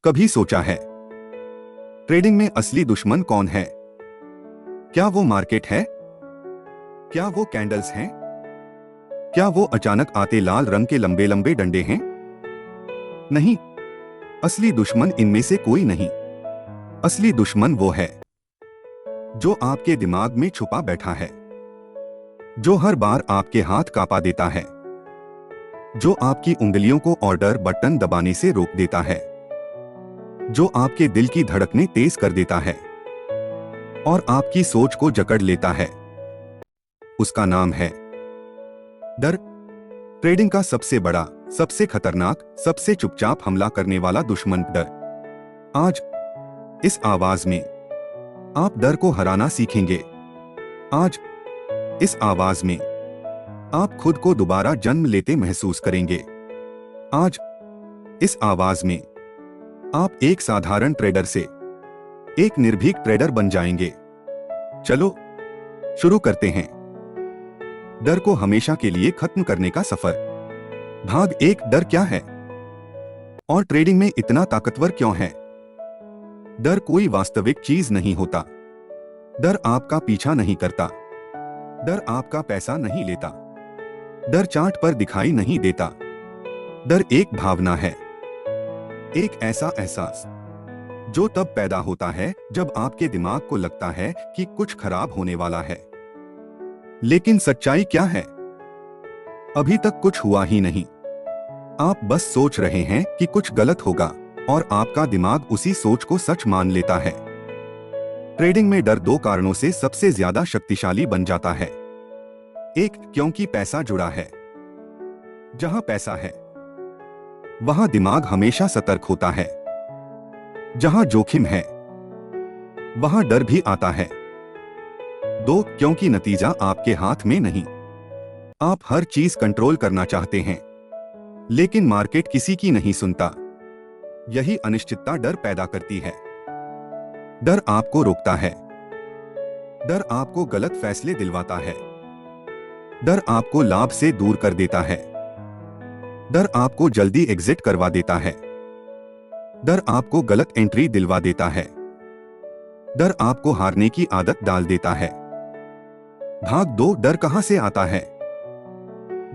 कभी सोचा है ट्रेडिंग में असली दुश्मन कौन है? क्या वो मार्केट है? क्या वो कैंडल्स हैं? क्या वो अचानक आते लाल रंग के लंबे लंबे डंडे हैं? नहीं, असली दुश्मन इनमें से कोई नहीं। असली दुश्मन वो है जो आपके दिमाग में छुपा बैठा है, जो हर बार आपके हाथ कांपा देता है, जो आपकी उंगलियों को ऑर्डर बटन दबाने से रोक देता है, जो आपके दिल की धड़कनें तेज कर देता है और आपकी सोच को जकड़ लेता है। उसका नाम है डर। ट्रेडिंग का सबसे बड़ा, सबसे खतरनाक, सबसे चुपचाप हमला करने वाला दुश्मन डर। आज इस आवाज में आप डर को हराना सीखेंगे। आज इस आवाज में आप खुद को दोबारा जन्म लेते महसूस करेंगे। आज इस आवाज में आप एक साधारण ट्रेडर से एक निर्भीक ट्रेडर बन जाएंगे। चलो शुरू करते हैं डर को हमेशा के लिए खत्म करने का सफर। भाग एक, डर क्या है और ट्रेडिंग में इतना ताकतवर क्यों है? डर कोई वास्तविक चीज नहीं होता। डर आपका पीछा नहीं करता। डर आपका पैसा नहीं लेता। डर चार्ट पर दिखाई नहीं देता। डर एक भावना है, एक ऐसा एहसास जो तब पैदा होता है जब आपके दिमाग को लगता है कि कुछ खराब होने वाला है। लेकिन सच्चाई क्या है? अभी तक कुछ हुआ ही नहीं। आप बस सोच रहे हैं कि कुछ गलत होगा और आपका दिमाग उसी सोच को सच मान लेता है। ट्रेडिंग में डर दो कारणों से सबसे ज्यादा शक्तिशाली बन जाता है। एक, क्योंकि पैसा जुड़ा है। जहां पैसा है वहां दिमाग हमेशा सतर्क होता है। जहां जोखिम है वहां डर भी आता है। दो, क्योंकि नतीजा आपके हाथ में नहीं। आप हर चीज कंट्रोल करना चाहते हैं, लेकिन मार्केट किसी की नहीं सुनता। यही अनिश्चितता डर पैदा करती है। डर आपको रोकता है। डर आपको गलत फैसले दिलवाता है। डर आपको लाभ से दूर कर देता है। डर आपको जल्दी एग्जिट करवा देता है। डर आपको गलत एंट्री दिलवा देता है। डर आपको हारने की आदत डाल देता है। भाग दो, डर कहां से आता है?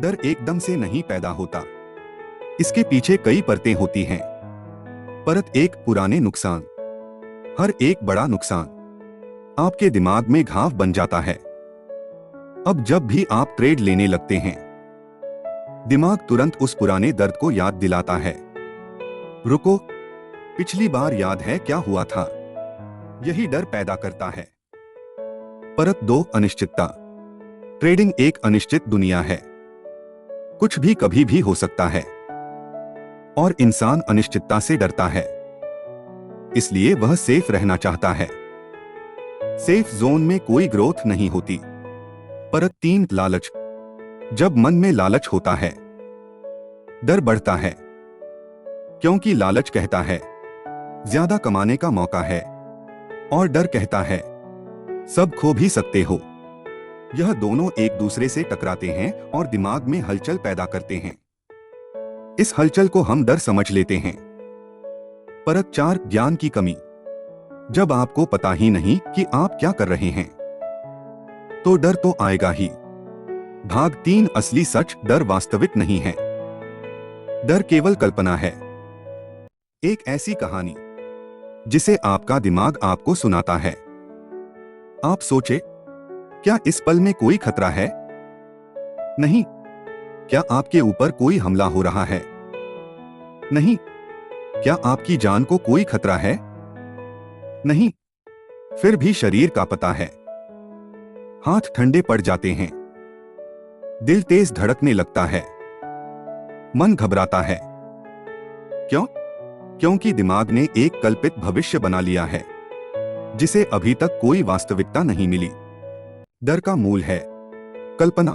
डर एकदम से नहीं पैदा होता। इसके पीछे कई परतें होती हैं। परत एक, पुराने नुकसान। हर एक बड़ा नुकसान आपके दिमाग में घाव बन जाता है। अब जब भी आप ट्रेड लेने लगते हैं, दिमाग तुरंत उस पुराने दर्द को याद दिलाता है। रुको, पिछली बार याद है क्या हुआ था? यही डर पैदा करता है। परत दो, अनिश्चितता। ट्रेडिंग एक अनिश्चित दुनिया है। कुछ भी कभी भी हो सकता है और इंसान अनिश्चितता से डरता है, इसलिए वह सेफ रहना चाहता है। सेफ जोन में कोई ग्रोथ नहीं होती। परत तीन, लालच। जब मन में लालच होता है, डर बढ़ता है, क्योंकि लालच कहता है ज्यादा कमाने का मौका है और डर कहता है सब खो भी सकते हो। यह दोनों एक दूसरे से टकराते हैं और दिमाग में हलचल पैदा करते हैं। इस हलचल को हम डर समझ लेते हैं। परत चार, ज्ञान की कमी। जब आपको पता ही नहीं कि आप क्या कर रहे हैं, तो डर तो आएगा ही। भाग तीन, असली सच। डर वास्तविक नहीं है। डर केवल कल्पना है। एक ऐसी कहानी जिसे आपका दिमाग आपको सुनाता है। आप सोचे, क्या इस पल में कोई खतरा है? नहीं। क्या आपके ऊपर कोई हमला हो रहा है? नहीं। क्या आपकी जान को कोई खतरा है? नहीं। फिर भी शरीर कांपता है, हाथ ठंडे पड़ जाते हैं, दिल तेज धड़कने लगता है, मन घबराता है। क्यों? क्योंकि दिमाग ने एक कल्पित भविष्य बना लिया है जिसे अभी तक कोई वास्तविकता नहीं मिली। डर का मूल है कल्पना,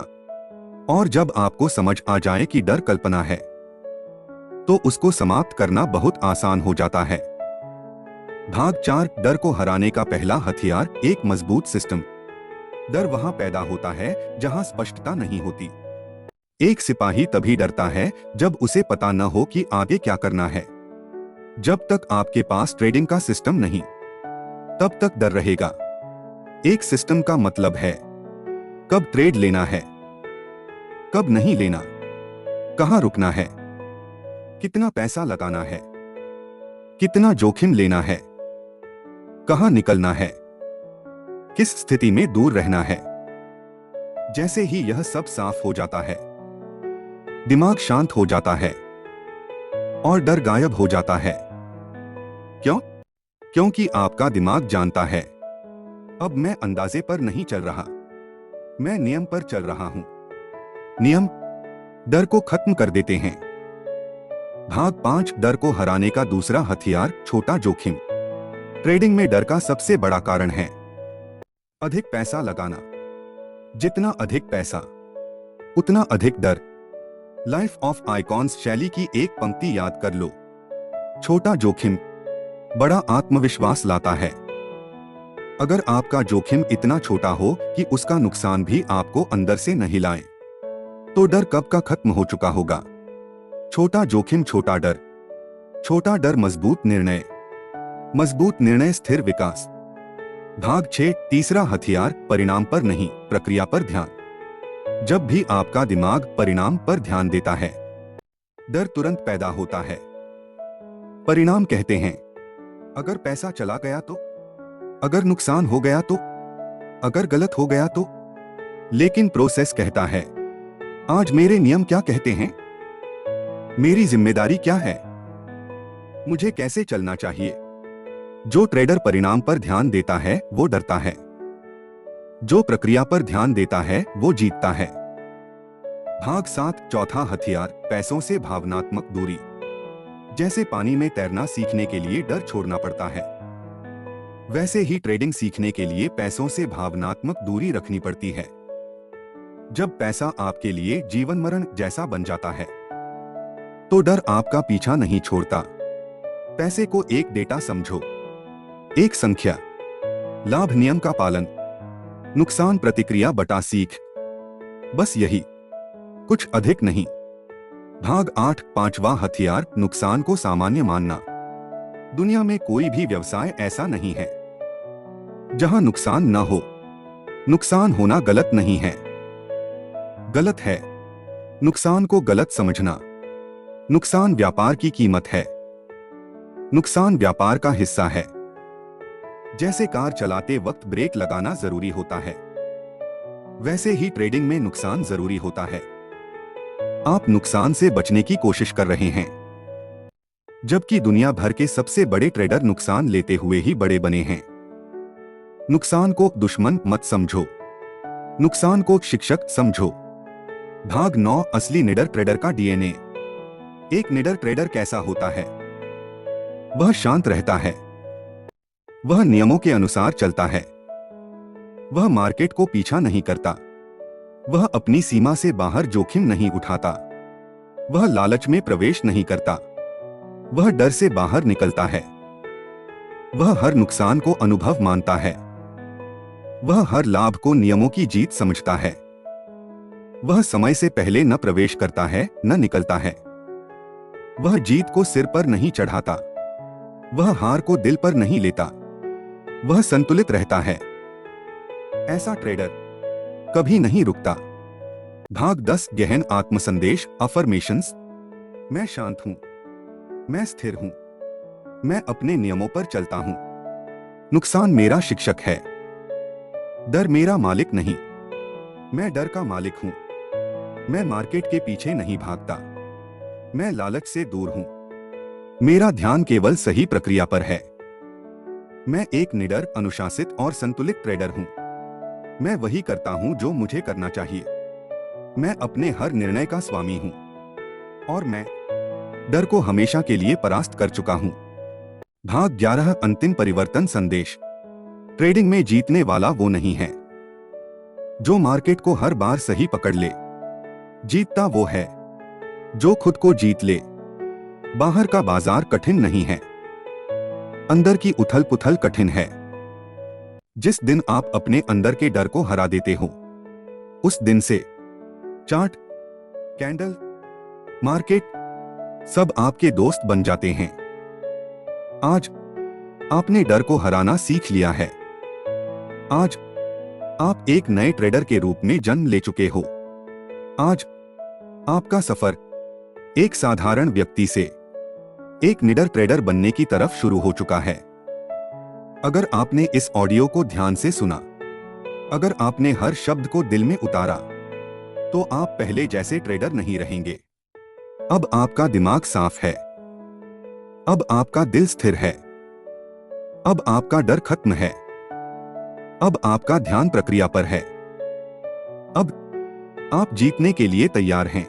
और जब आपको समझ आ जाए कि डर कल्पना है, तो उसको समाप्त करना बहुत आसान हो जाता है। भाग चार, डर को हराने का पहला हथियार, एक मजबूत सिस्टम। डर वहां पैदा होता है जहां स्पष्टता नहीं होती। एक सिपाही तभी डरता है जब उसे पता न हो कि आगे क्या करना है। जब तक आपके पास ट्रेडिंग का सिस्टम नहीं, तब तक डर रहेगा। एक सिस्टम का मतलब है कब ट्रेड लेना है, कब नहीं लेना, कहां रुकना है, कितना पैसा लगाना है, कितना जोखिम लेना है, कहां निकलना है, किस स्थिति में दूर रहना है। जैसे ही यह सब साफ हो जाता है, दिमाग शांत हो जाता है और डर गायब हो जाता है। क्यों? क्योंकि आपका दिमाग जानता है, अब मैं अंदाजे पर नहीं चल रहा, मैं नियम पर चल रहा हूं। नियम डर को खत्म कर देते हैं। भाग 5, डर को हराने का दूसरा हथियार, छोटा जोखिम। ट्रेडिंग में डर का सबसे बड़ा कारण है अधिक पैसा लगाना। जितना अधिक पैसा, उतना अधिक डर। लाइफ ऑफ आइकॉन्स शैली की एक पंक्ति याद कर लो, छोटा जोखिम बड़ा आत्मविश्वास लाता है। अगर आपका जोखिम इतना छोटा हो कि उसका नुकसान भी आपको अंदर से न हिलाए, तो डर कब का खत्म हो चुका होगा। छोटा जोखिम, छोटा डर। छोटा डर, मजबूत निर्णय। मजबूत निर्णय, स्थिर विकास। भाग 6, तीसरा हथियार, परिणाम पर नहीं, प्रक्रिया पर ध्यान। जब भी आपका दिमाग परिणाम पर ध्यान देता है, डर तुरंत पैदा होता है। परिणाम कहते हैं, अगर पैसा चला गया तो, अगर नुकसान हो गया तो, अगर गलत हो गया तो। लेकिन प्रोसेस कहता है, आज मेरे नियम क्या कहते हैं, मेरी जिम्मेदारी क्या है, मुझे कैसे चलना चाहिए। जो ट्रेडर परिणाम पर ध्यान देता है वो डरता है, जो प्रक्रिया पर ध्यान देता है वो जीतता है। भाग 7, चौथा हथियार, पैसों से भावनात्मक दूरी। जैसे पानी में तैरना सीखने के लिए डर छोड़ना पड़ता है, वैसे ही ट्रेडिंग सीखने के लिए पैसों से भावनात्मक दूरी रखनी पड़ती है। जब पैसा आपके लिए जीवन मरण जैसा बन जाता है, तो डर आपका पीछा नहीं छोड़ता। पैसे को एक डेटा समझो, एक संख्या, लाभ नियम का पालन, नुकसान प्रतिक्रिया बटा सीख, बस यही, कुछ अधिक नहीं। भाग 8, पांचवा हथियार, नुकसान को सामान्य मानना। दुनिया में कोई भी व्यवसाय ऐसा नहीं है जहां नुकसान न हो। नुकसान होना गलत नहीं है, गलत है नुकसान को गलत समझना। नुकसान व्यापार की कीमत है, नुकसान व्यापार का हिस्सा है। जैसे कार चलाते वक्त ब्रेक लगाना जरूरी होता है, वैसे ही ट्रेडिंग में नुकसान जरूरी होता है। आप नुकसान से बचने की कोशिश कर रहे हैं, जबकि दुनिया भर के सबसे बड़े ट्रेडर नुकसान लेते हुए ही बड़े बने हैं। नुकसान को दुश्मन मत समझो, नुकसान को शिक्षक समझो। भाग 9, असली निडर ट्रेडर का डीएनए। एक निडर ट्रेडर कैसा होता है? वह शांत रहता है, वह नियमों के अनुसार चलता है, वह मार्केट को पीछा नहीं करता, वह अपनी सीमा से बाहर जोखिम नहीं उठाता, वह लालच में प्रवेश नहीं करता, वह डर से बाहर निकलता है, वह हर नुकसान को अनुभव मानता है, वह हर लाभ को नियमों की जीत समझता है, वह समय से पहले न प्रवेश करता है न निकलता है, वह जीत को सिर पर नहीं चढ़ाता, वह हार को दिल पर नहीं लेता, वह संतुलित रहता है। ऐसा ट्रेडर कभी नहीं रुकता। भाग 10, गहन आत्मसंदेश, अफर्मेशंस। मैं शांत हूं, मैं स्थिर हूं, मैं अपने नियमों पर चलता हूं। नुकसान मेरा शिक्षक है, डर मेरा मालिक नहीं। मैं डर का मालिक हूं, मैं मार्केट के पीछे नहीं भागता, मैं लालच से दूर हूं। मेरा ध्यान केवल सही प्रक्रिया पर है। मैं एक निडर, अनुशासित और संतुलित ट्रेडर हूं। मैं वही करता हूं जो मुझे करना चाहिए। मैं अपने हर निर्णय का स्वामी हूं और मैं डर को हमेशा के लिए परास्त कर चुका हूं। भाग 11, अंतिम परिवर्तन संदेश। ट्रेडिंग में जीतने वाला वो नहीं है जो मार्केट को हर बार सही पकड़ ले। जीतता वो है जो खुद को जीत ले। बाहर का बाजार कठिन नहीं है, अंदर की उथल पुथल कठिन है। जिस दिन आप अपने अंदर के डर को हरा देते हो, उस दिन से चार्ट, कैंडल, मार्केट सब आपके दोस्त बन जाते हैं। आज आपने डर को हराना सीख लिया है। आज आप एक नए ट्रेडर के रूप में जन्म ले चुके हो। आज आपका सफर एक साधारण व्यक्ति से एक निडर ट्रेडर बनने की तरफ शुरू हो चुका है। अगर आपने इस ऑडियो को ध्यान से सुना, अगर आपने हर शब्द को दिल में उतारा, तो आप पहले जैसे ट्रेडर नहीं रहेंगे। अब आपका दिमाग साफ है, अब आपका दिल स्थिर है, अब आपका डर खत्म है, अब आपका ध्यान प्रक्रिया पर है, अब आप जीतने के लिए तैयार हैं।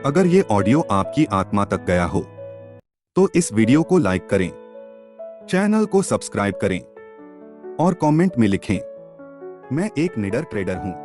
अगर ये ऑडियो आपकी आत्मा तक गया हो, तो इस वीडियो को लाइक करें, चैनल को सब्सक्राइब करें और कमेंट में लिखें, मैं एक निडर ट्रेडर हूं।